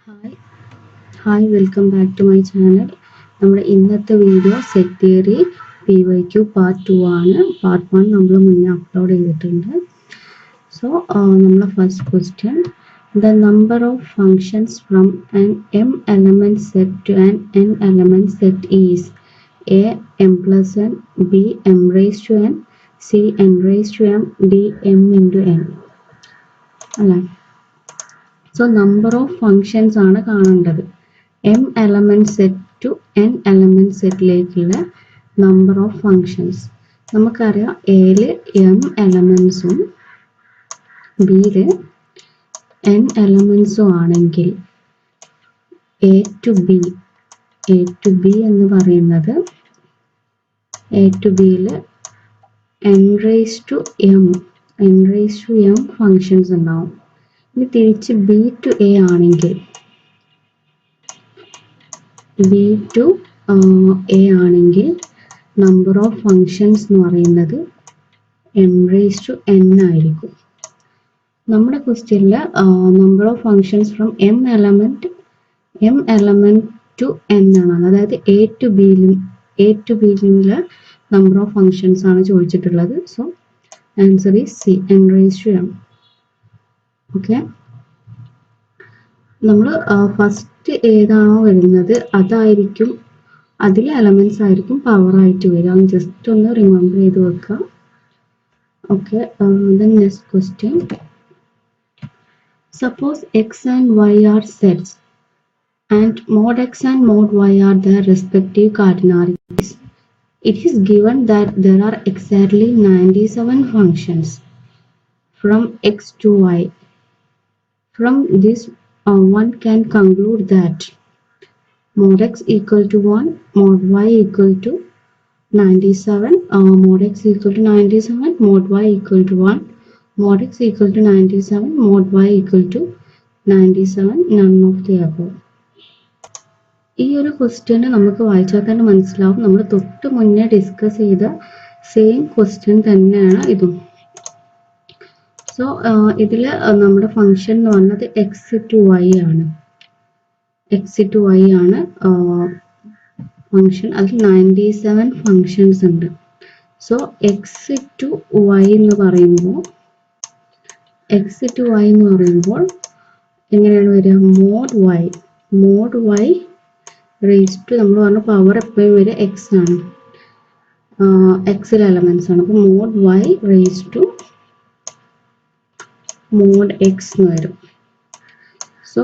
Hi, welcome back to my channel. നമ്മുടെ ഇന്നത്തെ video set theory PYQ part 2 ആണ്. part 1 നമ്മൾ മുന്നേ അപ്ലോഡ് ചെയ്തിട്ടുണ്ട്. സോ നമ്മളെ first question, the number of functions from an m element set to an n element set is a m plus n, b m raised to n, c n raised to m, d m into n. അല്ലേ? So number of functions ആണ് കാണേണ്ടത്. m element set to n element സെറ്റിലേക്കുള്ള number of functions നമുക്കറിയാം. എയില് m എലമെന്റ്സും ബിയില് n എലമെന്റ്സും ആണെങ്കിൽ A to B എന്ന് പറയുന്നത് A to ബിയില് n raised to m functions ഉണ്ടാവും. ഇനി തിരിച്ച് ബി ടു എ ആണെങ്കിൽ നമ്പർ ഓഫ് ഫങ്ഷൻസ് എന്ന് പറയുന്നത് m റേസ് ടു n ആയിരിക്കും. നമ്മുടെ ക്വസ്റ്റ്യനിൽ number of functions from m element to n ആണ്. അതായത് എ ടു ബിയിലുള്ള നമ്പർ ഓഫ് ഫങ്ഷൻസ് ആണ് ചോദിച്ചിട്ടുള്ളത്. So answer is C, n raised to m. Okay, നമ്മൾ ഫസ്റ്റ് ഏതാണോ വരുന്നത് അതായിരിക്കും, അതിലെ എലമെന്റ്സ് ആയിരിക്കും പവർ ആയിട്ട് വരിക. ജസ്റ്റ് ഒന്ന് റിമെമ്പർ ചെയ്ത് വെക്കുക. Okay, next question, suppose X and Y are sets and mod x and mod y are their respective cardinalities. It is given that there are exactly 97 functions from x to y. From this, one can conclude that mod x equal to 1, mod y equal to 97, mod x equal to 97, mod y equal to 1, mod x equal to 97, mod y equal to 97, none of the above. ഈ ഒരു question നമുക്ക് വായിച്ചാൽ തന്നെ മനസ്സിലാവും, നമ്മൾ തൊട്ട് മുന്നേ discuss ചെയ്ത സെയിം ക്വസ്റ്റ്യൻ തന്നെയാണ് ഇതും. സോ ഇതിൽ നമ്മുടെ ഫംഗ്ഷൻ എന്ന് പറഞ്ഞത് എക്സ് ടു വൈ ആണ്. ഫംഗ്ഷൻ അതിൽ 97 ഫങ്ഷൻസ് ഉണ്ട്. സോ എക്സ് ടു വൈ എന്ന് പറയുമ്പോൾ എങ്ങനെയാണ് വരിക? മോഡ് വൈ റേസ് ടു, നമ്മൾ പറഞ്ഞ പവർ എപ്പോഴും വരിക എക്സ് ആണ്, എക്സിൽ എലമെന്റ്സ് ആണ്. അപ്പോൾ mod Y raise to mod x എന്ന് വരും. സോ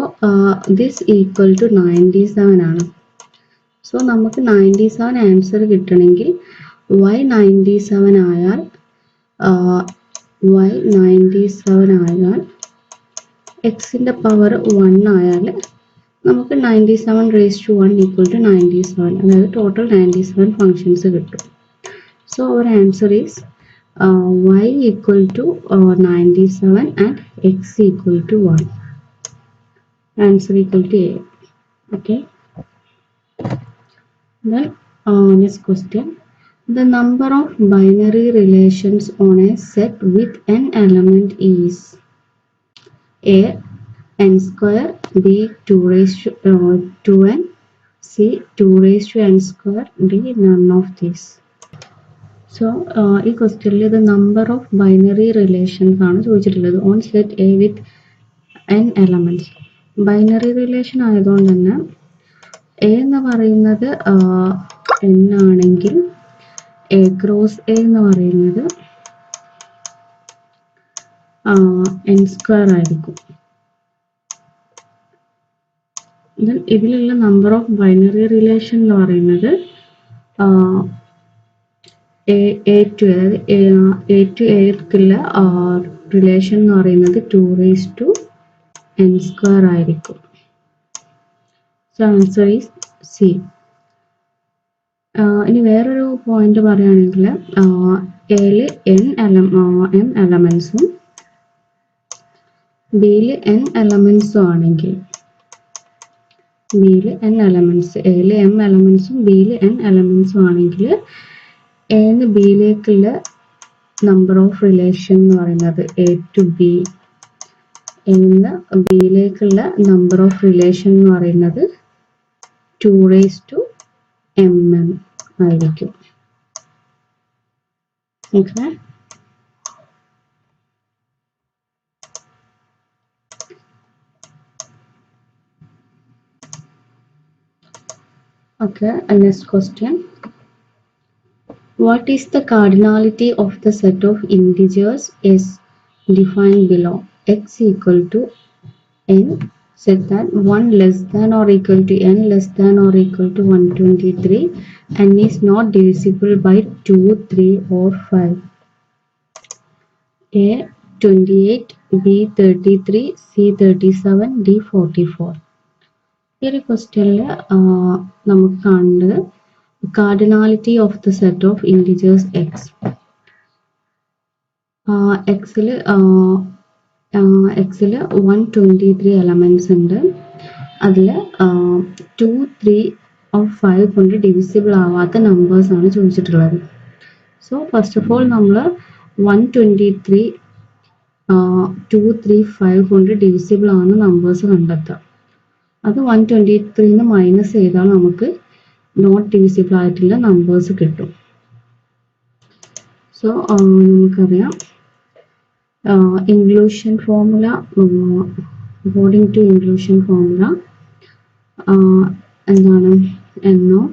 ദിസ് ഈക്വൽ ടു 97 ആണ്. സോ നമുക്ക് 97 ആൻസർ കിട്ടണമെങ്കിൽ y 97 ആയാൽ എക്സിൻ്റെ പവർ 1 ആയാൽ നമുക്ക് 97 റേസ് ടു 1 ഈക്വൽ ടു 97, അതായത് ടോട്ടൽ 97 ഫങ്ഷൻസ് കിട്ടും. So our answer is y equal to 97 and x equal to 1. Answer equal to A. Okay. Then next question. The number of binary relations on a set with n element is A n square, B 2 raised to 2n, C 2 raised to n square, D none of these. So ഈ ക്വസ്റ്റ്യനിൽ ഇത് number of binary relations ആണ് ചോദിച്ചിട്ടുള്ളത് on set A with n elements. Binary relation ആയതുകൊണ്ട് തന്നെ A എന്ന് പറയുന്നത് n ആണെങ്കിൽ എ ക്രോസ് എ എന്ന് പറയുന്നത് n സ്ക്വയർ ആയിരിക്കും. ഇതിലുള്ള നമ്പർ ഓഫ് ബൈനറി റിലേഷൻ എന്ന് പറയുന്നത് എ ടു എക്കുള്ള റിലേഷൻ എന്ന് പറയുന്നത് 2 റേസ് ടു n സ്ക്വയർ ആയിരിക്കും. So answer is C. ഇനി വേറൊരു പോയിന്റ് പറയുകയാണെങ്കിൽ എയില് m എലമെന്റ്സും ബിയില് n എലമെന്റ്സും ആണെങ്കിൽ എയില് m എലമെന്റ്സും ബിയില് n എലമെന്റ്സും ആണെങ്കിൽ എന്ന് ബിയിലേക്കുള്ള നമ്പർ ഓഫ് റിലേഷൻ എന്ന് പറയുന്നത് എ ടു ബി എന്ന് ബിയിലേക്കുള്ള നമ്പർ ഓഫ് റിലേഷൻ എന്ന് പറയുന്നത് 2mm ആയിരിക്കും. Okay, next question. What is the cardinality of the set of integers is defined below? X equal to n such that 1 less than or equal to n less than or equal to 123 and is not divisible by 2, 3 or 5. A 28, B 33, C 37, D 44. ഈ ഒരു ക്വസ്റ്റ്യനിൽ നമുക്ക് കാണുന്നത് cardinality of the set of integers x. എക്സിൽ 123 elements ഉണ്ട്. അതിൽ 2, 3 or 5 കൊണ്ട് divisible ആവാത്ത നമ്പേഴ്സാണ് ചോദിച്ചിട്ടുള്ളത്. സോ ഫസ്റ്റ് ഓഫ് ഓൾ നമ്മൾ 123 2, 3, 5 കൊണ്ട് ഡിവിസിബിൾ ആവുന്ന നമ്പേഴ്സ് കണ്ടെത്തുക. അത് 123 മൈനസ് ചെയ്താൽ നമുക്ക് നോട്ട് ഡിവിസിബിൾ ആയിട്ടുള്ള നമ്പേഴ്സ് കിട്ടും. സോ നമുക്കറിയാം inclusion formula, according to inclusion formula എന്താണ് n of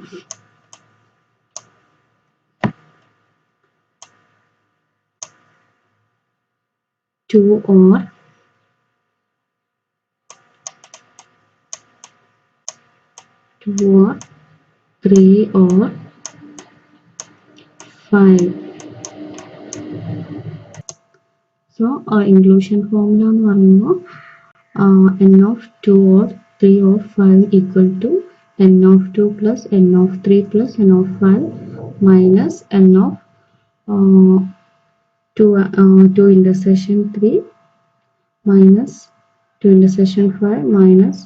2 or 3 or 5. So inclusion formula എന്ന് പറയുമ്പോൾ n of 2 or 3 or 5 equal to n of 2 plus n of 3 plus n of 5 minus n of 2 intersection 3 minus 2 intersection 5 minus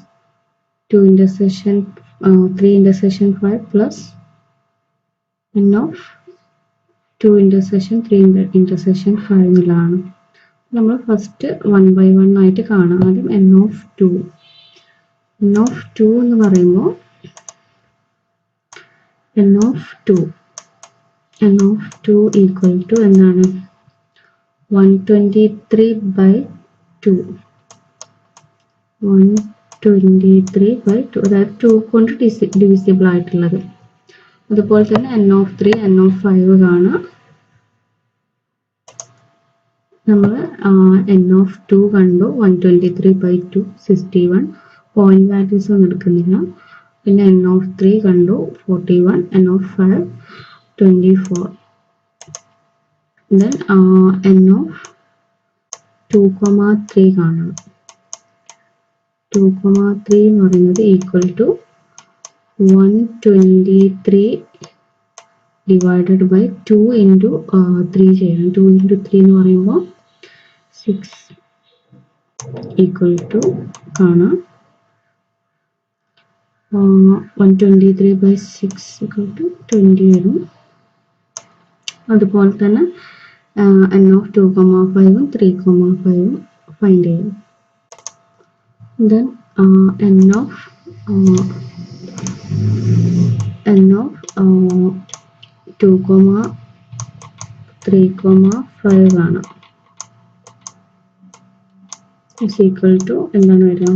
2 intersection 3 intersection 5 plus n of 2 intersection 3 intersection 5 എന്നുള്ളതാണ്. നമ്മൾ first 1 by 1 ആയിട്ട് കാണാം. ആദ്യം n of 2 എന്ന് പറയുമ്പോൾ n of 2 equal to എന്താണ് 123 by 2 അതായത് 2 കൊണ്ട് ഡിവിസിബിൾ ആയിട്ടുള്ളത്. അതുപോലെ തന്നെ n of 3 n of 5 കാണാം. നമ്മൾ n of 2 കണ്ടു 123 by 2 61, പോയിന്റ് വാല്യൂസ് ഒന്നും എടുക്കുന്നില്ല. പിന്നെ n of 3 കണ്ടു 41, n of 5 24. then n of 2,3 കാണാം. 2,3 എന്ന് പറയുന്നത് equal to 123 divided by 2 into 3 ചെയ്യണം. 2 ഇൻറ്റു 3 എന്ന് പറയുമ്പോൾ 6 ഈക്വൽ ടു കാണാം 123 by 6 ഈക്വൽ ടു 20 വരും. അതുപോലെ തന്നെ n of 2,5 3,5 ഫൈൻഡ് ചെയ്യും. then n of 2,3,5 ആണ് is equal to എന്താണ് വരിക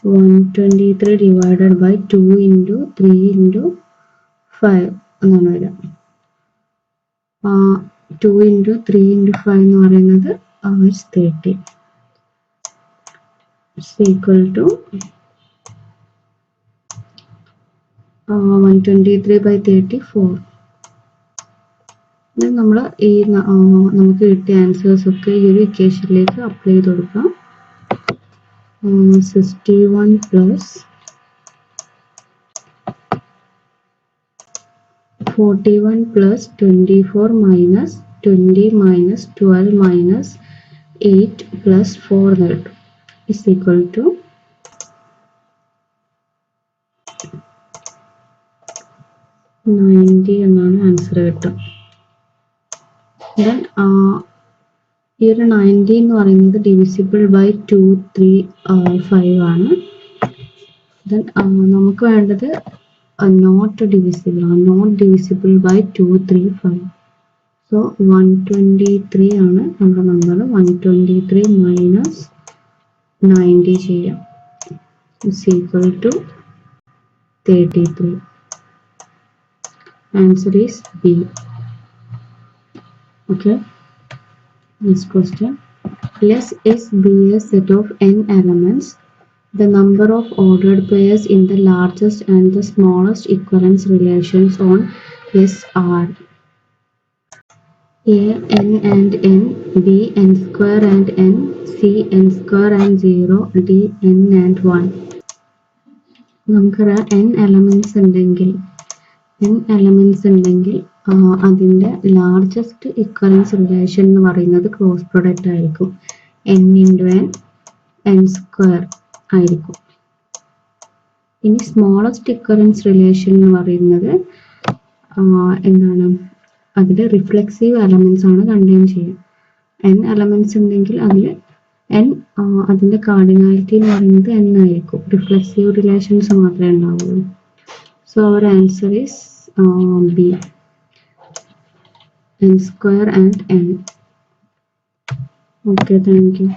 123 divided by 2 into 3 into 5 എന്നാണ് വരിക. 2 into 3 into 5 എന്ന് പറയുന്നത് 30 is equal to 123 by 34. നമ്മൾ ഈ നമുക്ക് കിട്ടിയ ആൻസേഴ്സ് ഒക്കെ ഈ ഒരു ഇക്വേഷനിലേക്ക് അപ്ലൈ ചെയ്ത് കൊടുക്കാം. 61 plus 41 plus 24 minus 20 minus 12 minus 8 plus 4 is equal to 90 എന്നാണ് ആൻസർ കിട്ടുക. then Here 90 എന്ന് പറയുന്നത് divisible by 2, 3, 5 ആണ്. Then നമുക്ക് വേണ്ടത് not divisible by 2, 3, 5. So 123 ആണ് നമ്മുടെ നമ്പർ. 123 minus 90 ചെയ്യാം. is equal to 33. Answer is B. Okay. Next question. Let S be a set of n elements. The number of ordered pairs in the largest and the smallest equivalence relations on S are A n and n, B n square and n, C n square and 0, D n and 1. നമുക്കറിയാം n elements ഉണ്ടെങ്കിൽ അതിൻ്റെ largest ഇക്വലൻസ് relation എന്ന് പറയുന്നത് cross product ആയിരിക്കും. n into n square ആയിരിക്കും. ഇനി smallest ഇക്വലൻസ് relation എന്ന് പറയുന്നത് എന്താണ്, അതിൽ റിഫ്ലെക്സീവ് എലമെന്റ്സ് ആണ് കണ്ടെയ്ൻ ചെയ്യുക. n എലമെന്റ്സ് ഉണ്ടെങ്കിൽ അതിൽ അതിൻ്റെ കാർഡിനാലിറ്റി എന്ന് പറയുന്നത് n ആയിരിക്കും. റിഫ്ലെക്സീവ് റിലേഷൻസ് മാത്രമേ ഉണ്ടാവുള്ളൂ. So our answer is B, n square and n. Okay, thank you.